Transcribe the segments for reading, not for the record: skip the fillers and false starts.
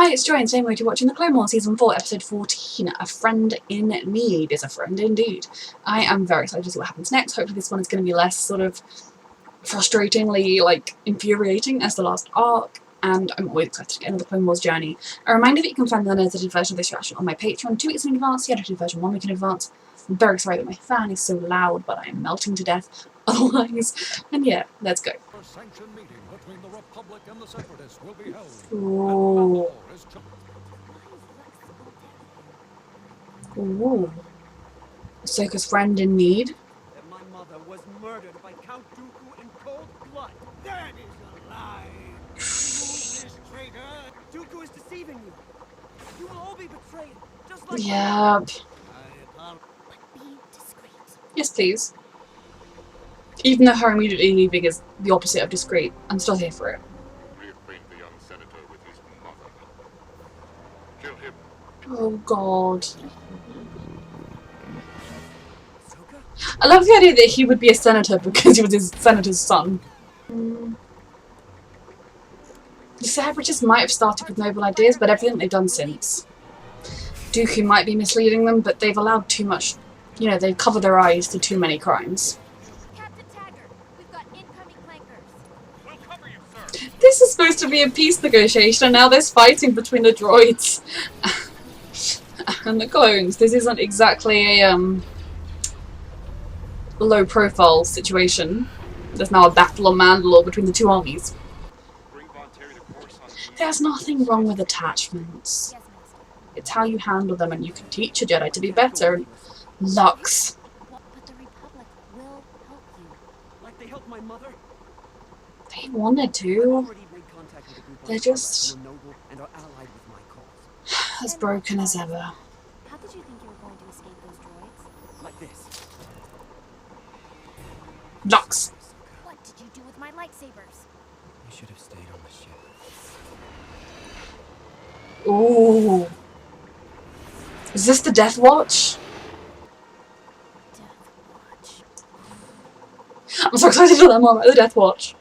Hi, it's Joy, and today we're watching the Clone Wars Season 4, Episode 14, A Friend in Need. Is a friend indeed. I am very excited to see what happens next. Hopefully this one is going to be less sort of frustratingly, infuriating as the last arc, and I'm always excited to get into the Clone Wars journey. A reminder that you can find the unedited version of this reaction on my Patreon 2 weeks in advance, the edited version 1 week in advance. I'm very sorry that my fan is so loud, but I am melting to death otherwise. And yeah, let's go. Ooh. Ooh. Ahsoka's friend in need. That my mother was murdered by Count Dooku in cold blood. That is a lie. Remove this traitor. Dooku is deceiving you. You will all be betrayed, just like Yep. Be discreet. Yes, please. Even though her immediately leaving is the opposite of discreet, I'm still here for it. Reacquaint the young senator with his mother. Kill him. Oh god. I love the idea that he would be a senator because he was his senator's son. The Separatists might have started with noble ideas, but everything they've done since. Dooku might be misleading them, but they've allowed too much, they've covered their eyes to too many crimes. Captain Taggart, we've got incoming flankers. We'll cover you, sir. This is supposed to be a peace negotiation, and now there's fighting between the droids and the clones. This isn't exactly a low-profile situation. There's now a battle on Mandalore between the two armies. There's nothing wrong with attachments. Yes, Master. It's how you handle them, and you can teach a Jedi to be better. Lux. But the Republic will help you. like they helped my mother. They wanted I've to. already made contact with a group of They're comrades just who are noble and are allied with my cause. as broken as ever. How did you think you were going to escape those droids? Like this. Lux. What did you do with my lightsabers? I should have stayed on the ship. Ooh. Is this the Death Watch? Death Watch. I'm so excited to learn more about the Death Watch.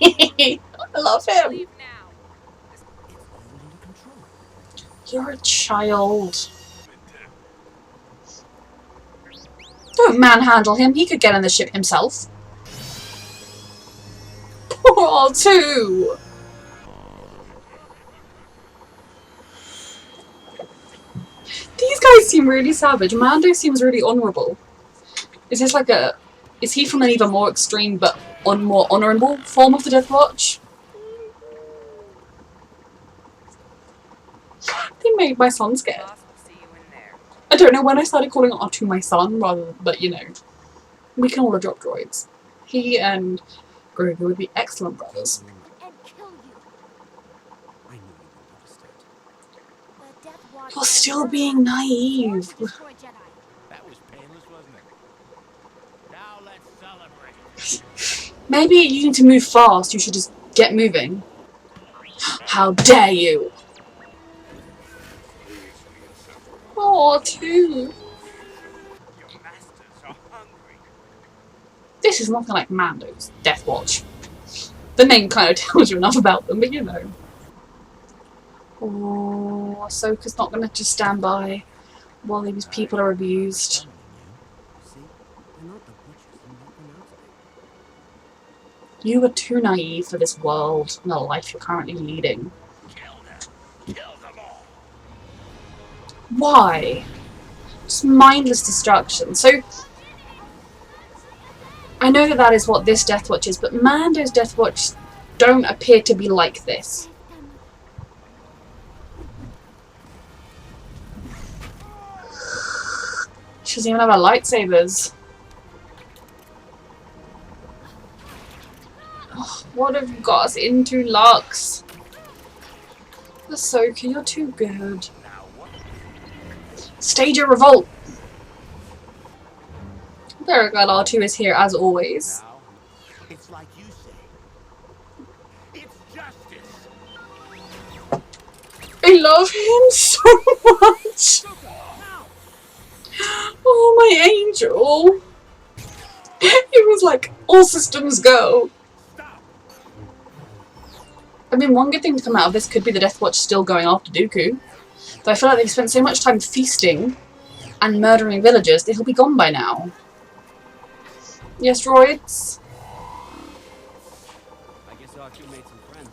I love him. Leave now. It's all under control. You're a child. Don't manhandle him. He could get in the ship himself. Poor R2. These guys seem really savage. Mando seems really honourable. Is this like a... Is he from an even more extreme but more honourable form of the Death Watch? They made my son scared. I don't know when I started calling R2 my son, but we can all adopt droids. He and Grogu would be excellent brothers. And kill you. I knew you would understand. The Death Watch. You're still being naive. Destroy Jedi. That was painless, wasn't it? Now let's celebrate. Maybe you need to move fast, you should just get moving. How dare you! Oh, R2. Your masters are hungry. This is nothing like Mando's Death Watch. The name kind of tells you enough about them, but Oh, Ahsoka's not going to just stand by while these people are abused. See? They're not the butchers you make them out to be. You are too naive for this world and the life you're currently leading. Kill them. Kill them all. Why? Just mindless destruction. So, I know that is what this Death Watch is, but Mando's Death Watch don't appear to be like this. She doesn't even have her lightsabers. Oh, what have you got us into, Lux? Ahsoka, you're too good. Now what? Stage a revolt! Very glad R2 is here as always. Now, it's like you say. It's justice. I love him so much! Oh, my angel! He was like, all systems go. Stop. I mean, one good thing to come out of this could be the Death Watch still going after Dooku. But I feel like they've spent so much time feasting and murdering villagers that he'll be gone by now. Yes, droids? I guess R2 made some friends.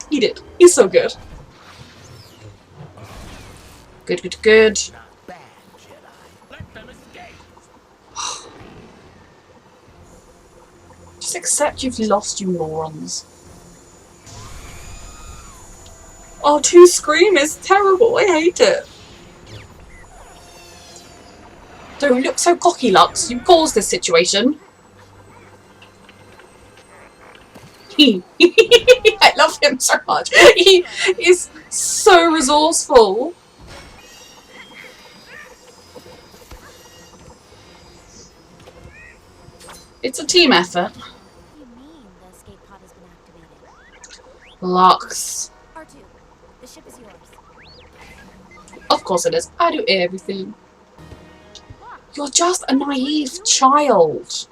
He did. He's so good. Good, good, good. Not bad, Jedi. Let them escape. Just accept you've lost, you morons. R2 scream is terrible. I hate it. Don't look so cocky, Lux. You caused this situation. I love him so much. He is so resourceful. It's a team effort. What do you mean the escape pod has been activated? Lux. R2, the ship is yours. Of course it is. I do everything. You're just a naive child.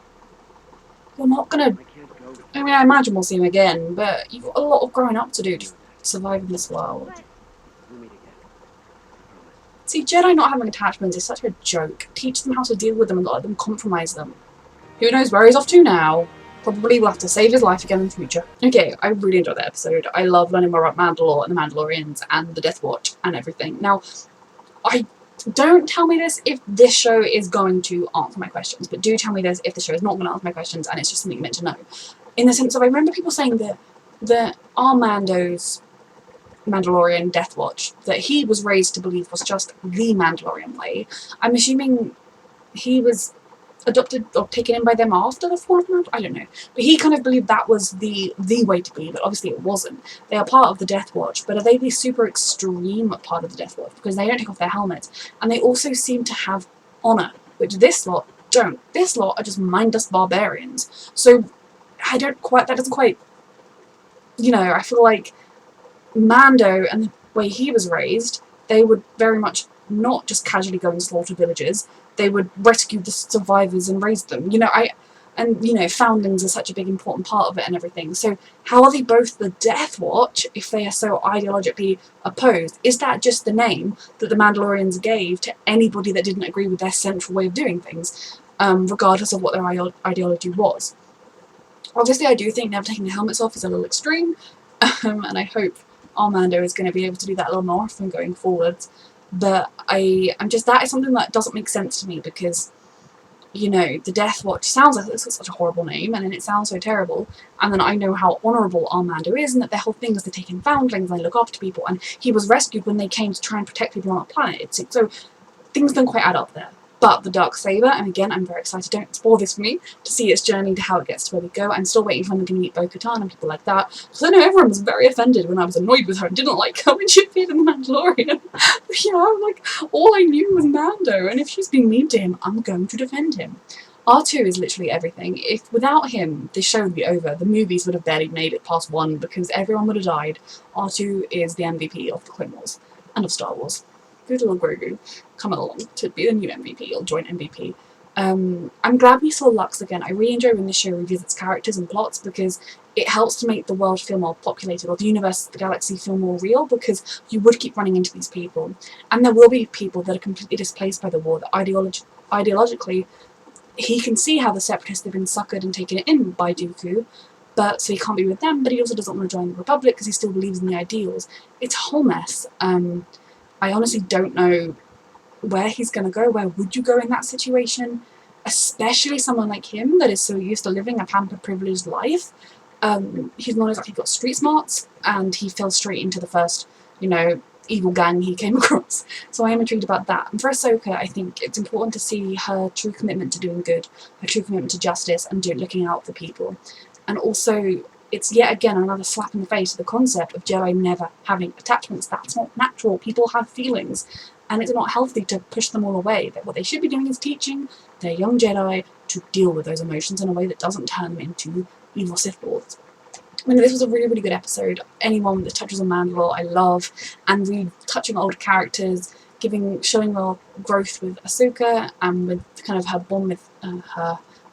You're not gonna... I can't go. I mean, I imagine we'll see him again, but you've got a lot of growing up to do to survive in this world. We'll meet again. I promise. See, Jedi not having attachments is such a joke. Teach them how to deal with them and not let them compromise them. Who knows where he's off to now? Probably will have to save his life again in the future. Okay, I really enjoyed that episode. I love learning more about Mandalore and the Mandalorians and the Death Watch and everything. Now, don't tell me this if this show is going to answer my questions, but do tell me this if the show is not going to answer my questions and it's just something you meant to know. In the sense of, I remember people saying that Mando's Mandalorian Death Watch, that he was raised to believe was just the Mandalorian way. I'm assuming he was adopted or taken in by them after the fall of Mandalore? I don't know. But he kind of believed that was the way to be, but obviously it wasn't. They are part of the Death Watch, but are they the super extreme part of the Death Watch? Because they don't take off their helmets. And they also seem to have honour, which this lot don't. This lot are just mindless barbarians. So that doesn't quite, I feel like Mando and the way he was raised, they would very much not just casually go and slaughter villages. They would rescue the survivors and raise them. Foundlings are such a big important part of it and everything. So how are they both the Death Watch if they are so ideologically opposed? Is that just the name that the Mandalorians gave to anybody that didn't agree with their central way of doing things, regardless of what their ideology was? Obviously, I do think never taking the helmets off is a little extreme, and I hope Armando is going to be able to do that a little more often going forwards. But that is something that doesn't make sense to me because, the Death Watch sounds like it's got such a horrible name and then it sounds so terrible. And then I know how honourable Armando is and that their whole thing is they take in foundlings and they look after people. And he was rescued when they came to try and protect people on our planet. So things don't quite add up there. But the Darksaber, and again, I'm very excited, don't spoil this for me, to see its journey to how it gets to where we go. I'm still waiting for them to meet Bo-Katan and people like that. Because I know everyone was very offended when I was annoyed with her and didn't like her when she appeared in The Mandalorian. I'm like, all I knew was Mando, and if she's being mean to him, I'm going to defend him. R2 is literally everything. If without him, this show would be over. The movies would have barely made it past 1 because everyone would have died. R2 is the MVP of the Clone Wars and of Star Wars. Good little Grogu coming along to be the new MVP or joint MVP. I'm glad we saw Lux again. I really enjoy when this show revisits characters and plots because it helps to make the world feel more populated or the universe, the galaxy feel more real because you would keep running into these people. And there will be people that are completely displaced by the war that ideologically he can see how the Separatists have been suckered and taken in by Dooku, but so he can't be with them, but he also doesn't want to join the Republic because he still believes in the ideals. It's a whole mess. I honestly don't know where he's going to go. Where would you go in that situation? Especially someone like him that is so used to living a pampered, privileged life. He's not exactly got street smarts, and he fell straight into the first, evil gang he came across. So I am intrigued about that. And for Ahsoka, I think it's important to see her true commitment to doing good, her true commitment to justice, and looking out for people. And also, it's yet again another slap in the face of the concept of Jedi never having attachments. That's not natural. People have feelings, and it's not healthy to push them all away. That what they should be doing is teaching their young Jedi to deal with those emotions in a way that doesn't turn them into evil Sith Lords. I mean, this was a really, really good episode. Anyone that touches on Mandalore, I love, and really touching older characters, showing our growth with Ahsoka and with kind of her bond with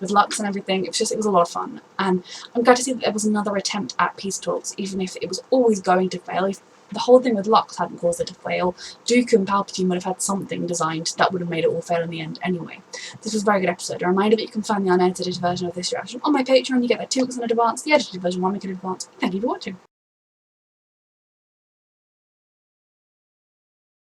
with Lux and everything. It was a lot of fun, and I'm glad to see that there was another attempt at peace talks, even if it was always going to fail. If the whole thing with Lux hadn't caused it to fail, Dooku and Palpatine would have had something designed that would have made it all fail in the end anyway. This was a very good episode. A reminder that you can find the unedited version of this reaction on my Patreon. You get that 2 weeks in advance, the edited version 1 week in advance. Thank you for watching.